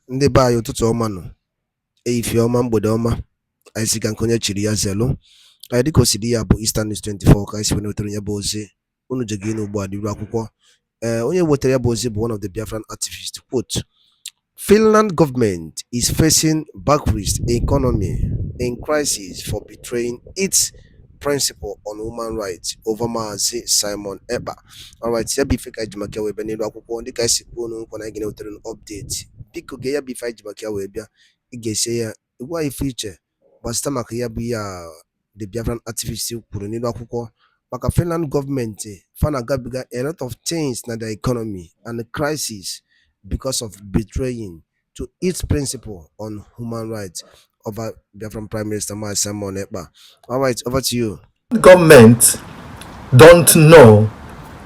Ndị be anyị ụtụtụ ọma nọ, ehihie ọma, mgbede ọma. Anyị si ka nke onye chiri ya zelu. Anyị dịka o si dị ya bụ Eastern News 24 ka anyị si wetara ya bụ ozi. Unu jege inu ugbu a dịru akwụkwọ. Onye wetara ya bụ ozi bụ one of the Biafran activists. Quote, Finland government is facing backlash economy in crisis for betraying its principle on human rights over Mazi Simon Ekpa. Alright, ya bife ka ejimaka wee bịa n'elu akwụkwọ ndị ka esi kwuo n'ụkwa na anyị ga-ewetara update. Biko ge ya bife anyị ejimaka wee bịa, ị ga-esi ya ịgwa ife iche gbasịta maka ya bụ ya the Biafran activist kwuru n'elu akwụkwọ maka Finland gọọmenti fa na-agabiga a lot of things na the economy and the crisis because of betraying to its principle on human rights over Biafran Prime Minister Mazi Simon Ekpa. All right, over to you. Government don't know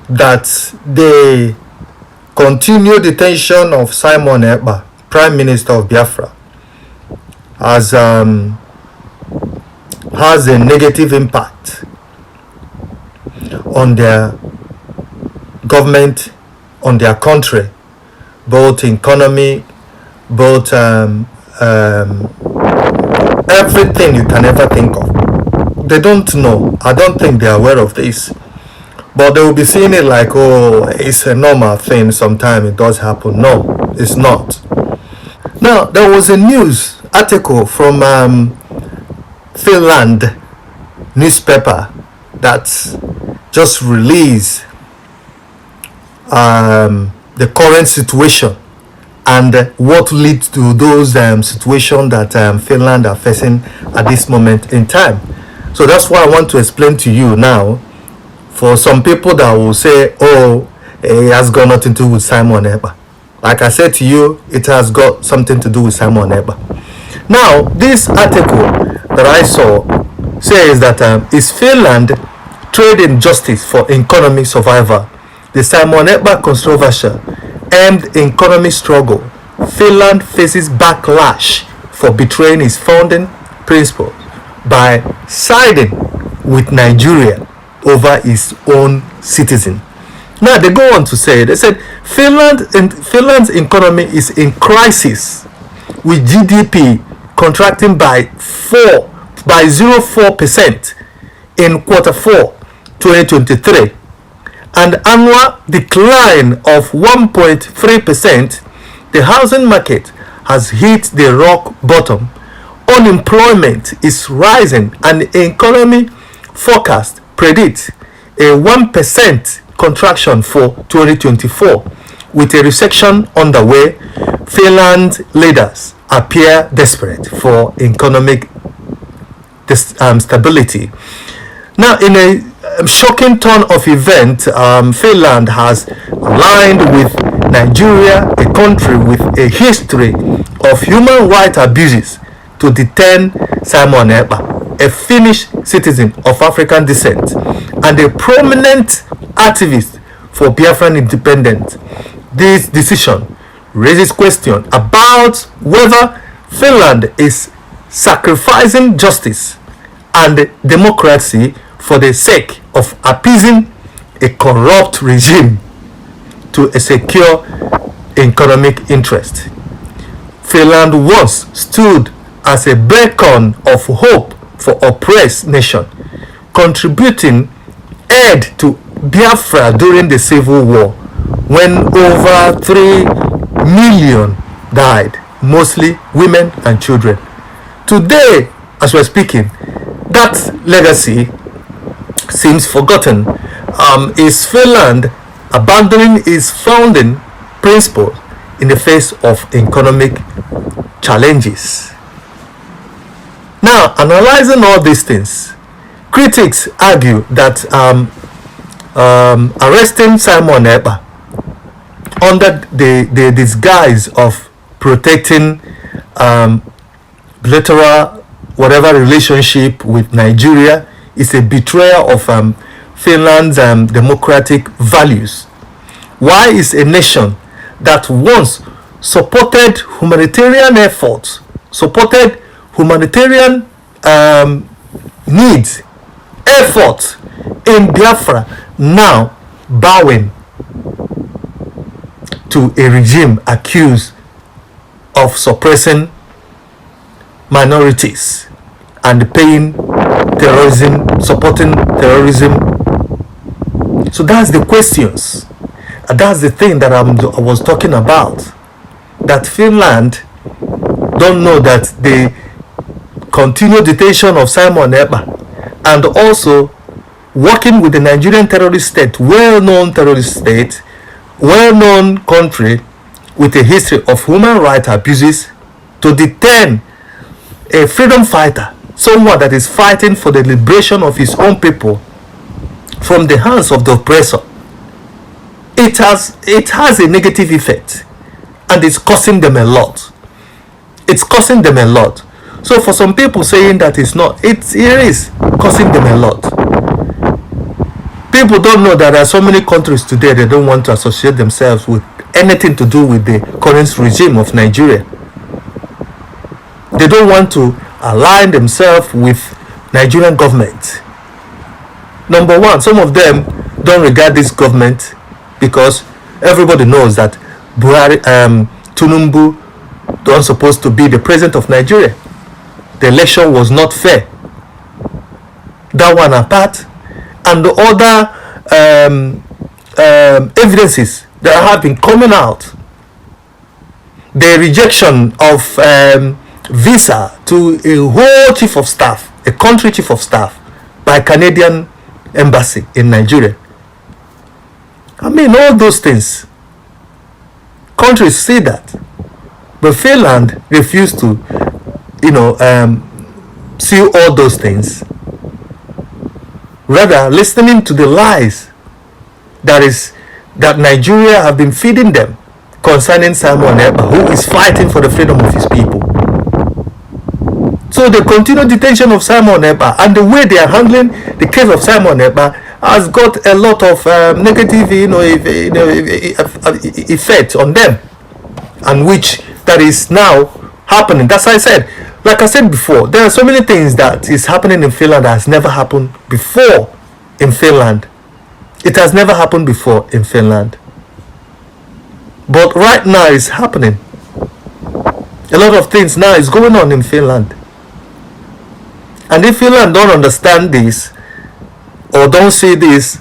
that the continued detention of Simon Ekpa, Prime Minister of Biafra, has a negative impact on their government, on their country, both economy, both everything you can ever think of. They don't know. I don't think they're aware of this, but they will be seeing it like, oh, it's a normal thing. Sometimes it does happen. No, it's not. Now, there was a news article from Finland newspaper that just released the current situation and what leads to those situations that Finland are facing at this moment in time. So that's what I want to explain to you now. For some people that will say, oh, it has got nothing to do with Simon Ekpa. Like I said to you, it has got something to do with Simon Ekpa. Now, this article that I saw says that is Finland trading justice for economic survival. The Simon Ekpa controversial aimed economic struggle. Finland faces backlash for betraying its founding principles by siding with Nigeria over its own citizen. Now they go on to say, they said Finland's economy is in crisis, with GDP contracting by 0.4% in Q4 2023, and annual decline of 1.3%. The housing market has hit the rock bottom. Unemployment is rising, and the economy forecast predicts a 1% contraction for 2024. With a recession underway, Finland leaders appear desperate for economic stability. Now, in a shocking turn of events, Finland has aligned with Nigeria, a country with a history of human rights abuses, to detain Simon Ekpa, a Finnish citizen of African descent and a prominent activist for Biafran independence. This decision raises questions about whether Finland is sacrificing justice and democracy for the sake of appeasing a corrupt regime to a secure economic interest. Finland once stood as a beacon of hope for oppressed nation, contributing aid to Biafra during the civil war, when over 3 million died, mostly women and children. Today, as we're speaking, that legacy seems forgotten. Is Finland abandoning its founding principles in the face of economic challenges? Now, analyzing all these things, critics argue that arresting Simon Ekpa under the disguise of protecting bilateral whatever relationship with Nigeria is a betrayal of Finland's democratic values. Why is a nation that once supported humanitarian efforts, supported humanitarian needs, efforts in Biafra, now bowing to a regime accused of suppressing minorities and paying terrorism, supporting terrorism. So that's the questions. That's the thing that I was talking about. That Finland don't know that the continued detention of Simon Ekpa and also working with the Nigerian terrorist state, well-known terrorist state, well-known country with a history of human rights abuses, to detain a freedom fighter, someone that is fighting for the liberation of his own people from the hands of the oppressor. It has a negative effect, and it's costing them a lot. It's costing them a lot. So for some people saying that it's not, it is costing them a lot. People don't know that there are so many countries today that don't want to associate themselves with anything to do with the current regime of Nigeria. They don't want to align themselves with Nigerian government. Number one, some of them don't regard this government because everybody knows that Tinubu don't supposed to be the president of Nigeria. The election was not fair. That one apart, and the other evidences that have been coming out, the rejection of visa to a whole chief of staff, a country chief of staff, by Canadian embassy in Nigeria. I mean, all those things, countries see that, but Finland refused to, see all those things. Rather, listening to the lies that Nigeria have been feeding them concerning Simon Ekpa, who is fighting for the freedom of his people. So the continued detention of Simon Ekpa and the way they are handling the case of Simon Ekpa has got a lot of negative, effect on them, and which that is now happening. That's why I said, like I said before, there are so many things that is happening in Finland that has never happened before in Finland. It has never happened before in Finland, but right now it's happening. A lot of things now is going on in Finland, and if Finland don't understand this or don't see this,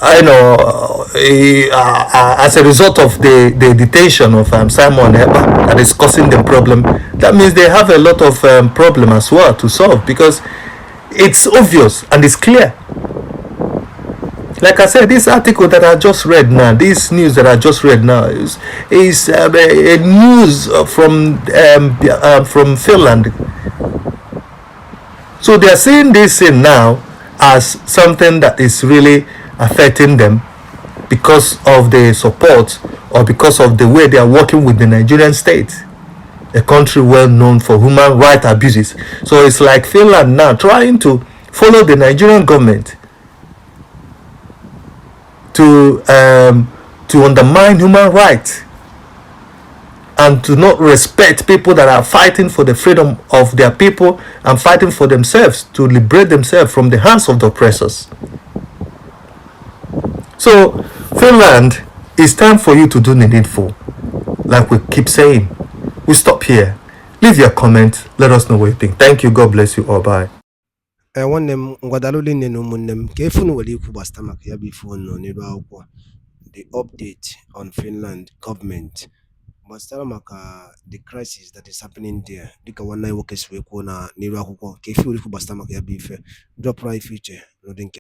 as a result of the detention of Simon Ekpa that is causing them problem, that means they have a lot of problem as well to solve, because it's obvious and it's clear. Like I said, this article that I just read now, this news that I just read now is a news from Finland. So they are seeing this thing now as something that is really affecting them because of the support or because of the way they are working with the Nigerian state, a country well known for human rights abuses. So it's like Finland now trying to follow the Nigerian government to undermine human rights and to not respect people that are fighting for the freedom of their people and fighting for themselves to liberate themselves from the hands of the oppressors. So Finland, it's time for you to do the needful. Like we keep saying, we stop here. Leave your comment. Let us know what you think. Thank you. God bless you all. Bye. nwanne m ngwadalụ nne na ụmụnne m ka efu nwere ikwu gbasata maka ya bụ ife nọ n'elu akwụkwọ the update on Finland government gbasara maka the crisis that is happening there, dịka nwanne anyị nwoke si wee kwuo na n'elu akwụkwọ, ka efu nwere ikwu gbasata maka ya bụ ife drọpụrụ ife iche n'ụdị nke